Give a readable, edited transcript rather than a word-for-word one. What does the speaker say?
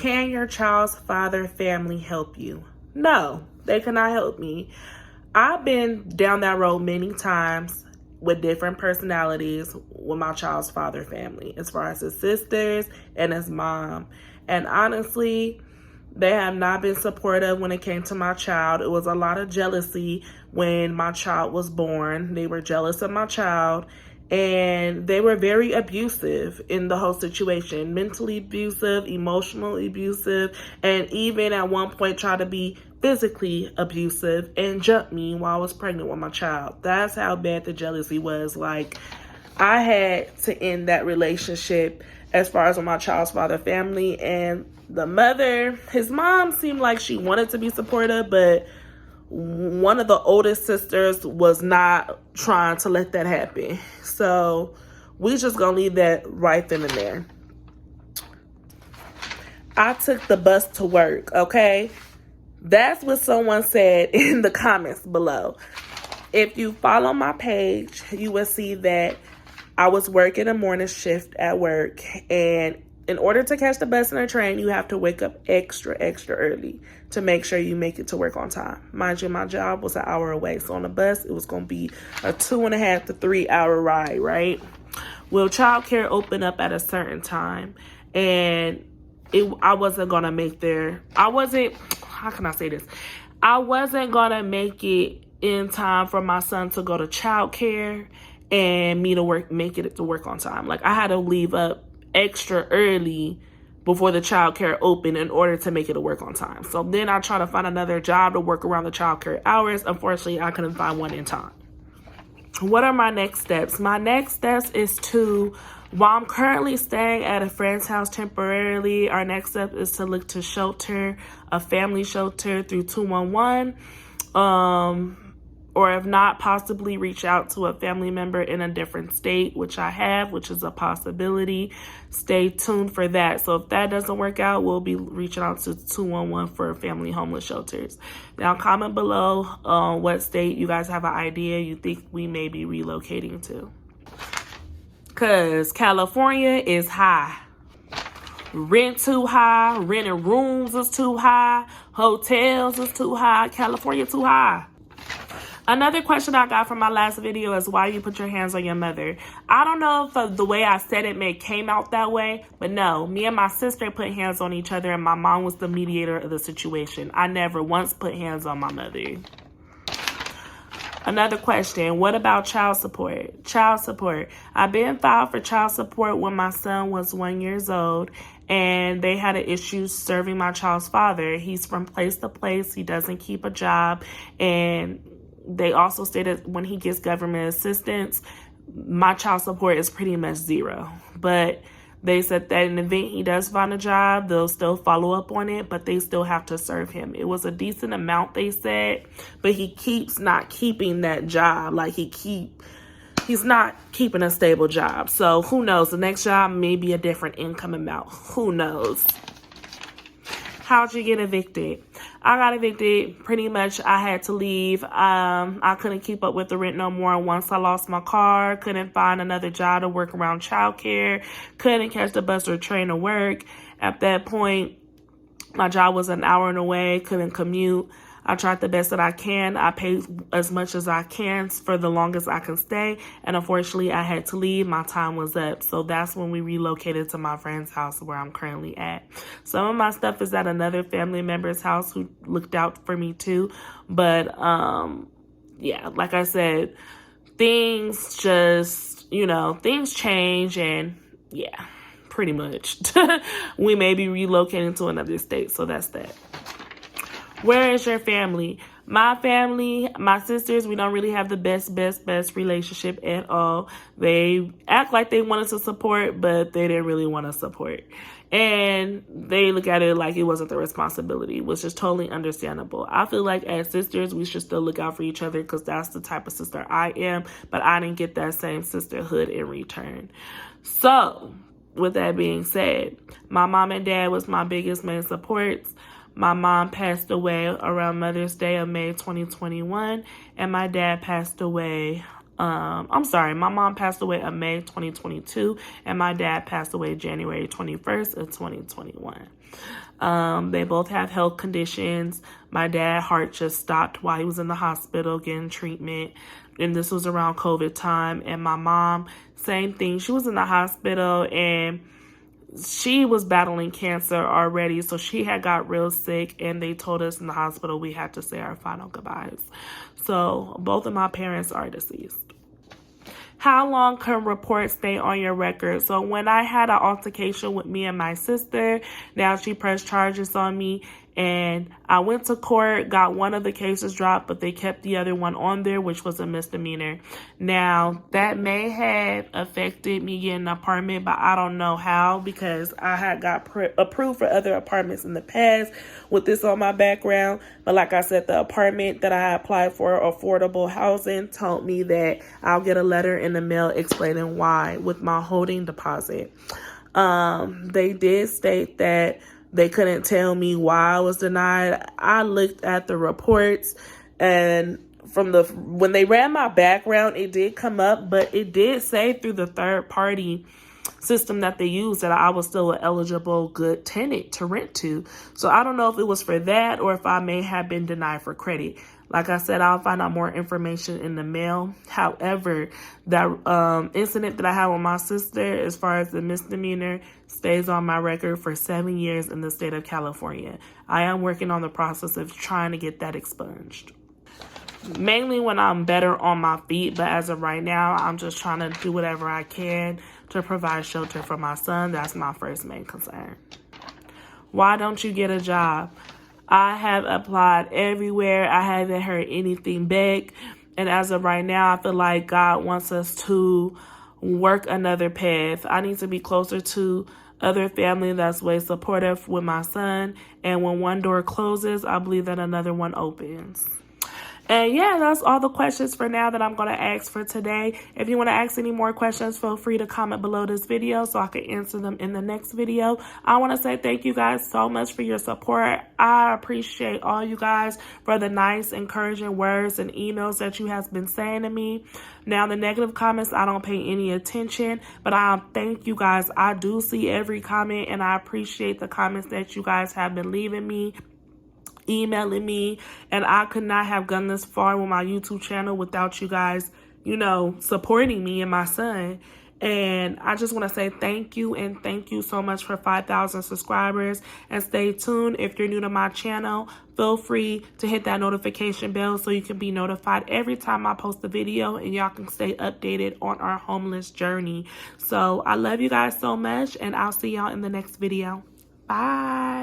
Can your child's father family help you? No, they cannot help me. I've been down that road many times with different personalities with my child's father family, as far as his sisters and his mom. And honestly, they have not been supportive when it came to my child. It was a lot of jealousy when my child was born. They were jealous of my child, and they were very abusive in the whole situation. Mentally abusive, emotionally abusive, and even at one point tried to be physically abusive and jumped me while I was pregnant with my child. That's how bad the jealousy was. Like, I had to end that relationship as far as with my child's father family. And the mother, his mom seemed like she wanted to be supportive, but one of the oldest sisters was not trying to let that happen. So we just gonna leave that right then and there. I took the bus to work, okay? That's what someone said in the comments below. If you follow my page, you will see that I was working a morning shift at work, and in order to catch the bus and the train, you have to wake up extra early to make sure you make it to work on time. Mind you, my job was an hour away, so on the bus, it was going to be a 2.5 to 3 hour ride, right? Well, childcare opened up at a certain time, and I wasn't going to make how can I say this? I wasn't going to make it in time for my son to go to childcare and me to make it to work on time. Like, I had to leave up extra early before the childcare opened in order to make it to work on time. So then I tried to find another job to work around the childcare hours. Unfortunately, I couldn't find one in time. What are my next steps? My next steps is while I'm currently staying at a friend's house temporarily, our next step is to look to shelter, a family shelter through 211. Or if not, possibly reach out to a family member in a different state, which I have, which is a possibility. Stay tuned for that. So if that doesn't work out, we'll be reaching out to 211 for family homeless shelters. Now, comment below what state you guys have an idea you think we may be relocating to. Because California is high. Rent too high. Renting rooms is too high. Hotels is too high. California too high. Another question I got from my last video is why you put your hands on your mother. I don't know if the way I said it came out that way, but no, me and my sister put hands on each other, and my mom was the mediator of the situation. I never once put hands on my mother. Another question, what about child support? Child support. I've been filed for child support when my son was 1 year old, and they had an issue serving my child's father. He's from place to place. He doesn't keep a job, and they also stated when he gets government assistance, my child support is pretty much zero. But they said that in the event he does find a job, they'll still follow up on it, but they still have to serve him. It was a decent amount, they said, but he keeps not keeping that job. Like, he's not keeping a stable job. So who knows? The next job may be a different income amount. Who knows? How'd you get evicted? I got evicted. Pretty much I had to leave. I couldn't keep up with the rent no more. Once I lost my car, couldn't find another job to work around childcare, couldn't catch the bus or train to work. At that point, my job was an hour away, couldn't commute. I tried the best that I can. I paid as much as I can for the longest I can stay. And unfortunately, I had to leave. My time was up. So that's when we relocated to my friend's house where I'm currently at. Some of my stuff is at another family member's house who looked out for me too. But, yeah, like I said, things just, things change, and yeah, pretty much. We may be relocating to another state. So that's that. Where is your family? My family, my sisters, we don't really have the best relationship at all. They act like they wanted to support, but they didn't really want to support. And they look at it like it wasn't their responsibility, which is totally understandable. I feel like as sisters, we should still look out for each other because that's the type of sister I am, but I didn't get that same sisterhood in return. So, with that being said, my mom and dad was my biggest main supports. My mom passed away around Mother's Day of May 2021, and my dad passed away I'm sorry, my mom passed away in May 2022, and my dad passed away January 21st of 2021. They both have health conditions. My dad's heart just stopped while he was in the hospital getting treatment, and this was around COVID time. And my mom, same thing. She was in the hospital, and she was battling cancer already, so she had got real sick, and they told us in the hospital we had to say our final goodbyes. So both of my parents are deceased. How long can reports stay on your record? So when I had an altercation with me and my sister, now she pressed charges on me, and I went to court, got one of the cases dropped, but they kept the other one on there, which was a misdemeanor. Now, that may have affected me getting an apartment, but I don't know how, because I had got approved for other apartments in the past with this on my background. But like I said, the apartment that I applied for, affordable housing, told me that I'll get a letter in the mail explaining why with my holding deposit. They did state that they couldn't tell me why I was denied. I looked at the reports, and when they ran my background, it did come up, but it did say through the third party system that they used that I was still an eligible good tenant to rent to. So I don't know if it was for that or if I may have been denied for credit. Like I said, I'll find out more information in the mail. However, that incident that I had with my sister, as far as the misdemeanor, stays on my record for 7 years in the state of California. I am working on the process of trying to get that expunged. Mainly when I'm better on my feet, but as of right now, I'm just trying to do whatever I can to provide shelter for my son. That's my first main concern. Why don't you get a job? I have applied everywhere. I haven't heard anything back. And as of right now, I feel like God wants us to work another path. I need to be closer to other family that's way supportive with my son. And when one door closes, I believe that another one opens. And yeah, that's all the questions for now that I'm going to ask for today. If you want to ask any more questions, feel free to comment below this video so I can answer them in the next video. I want to say thank you guys so much for your support. I appreciate all you guys for the nice, encouraging words and emails that you have been saying to me. Now, the negative comments, I don't pay any attention, but I thank you guys. I do see every comment, and I appreciate the comments that you guys have been leaving me, emailing me, and I could not have gone this far with my YouTube channel without you guys, supporting me and my son. And I just want to say thank you, and thank you so much for 5,000 subscribers. And stay tuned. If you're new to my channel, feel free to hit that notification bell so you can be notified every time I post a video, and y'all can stay updated on our homeless journey. So I love you guys so much, and I'll see y'all in the next video. Bye.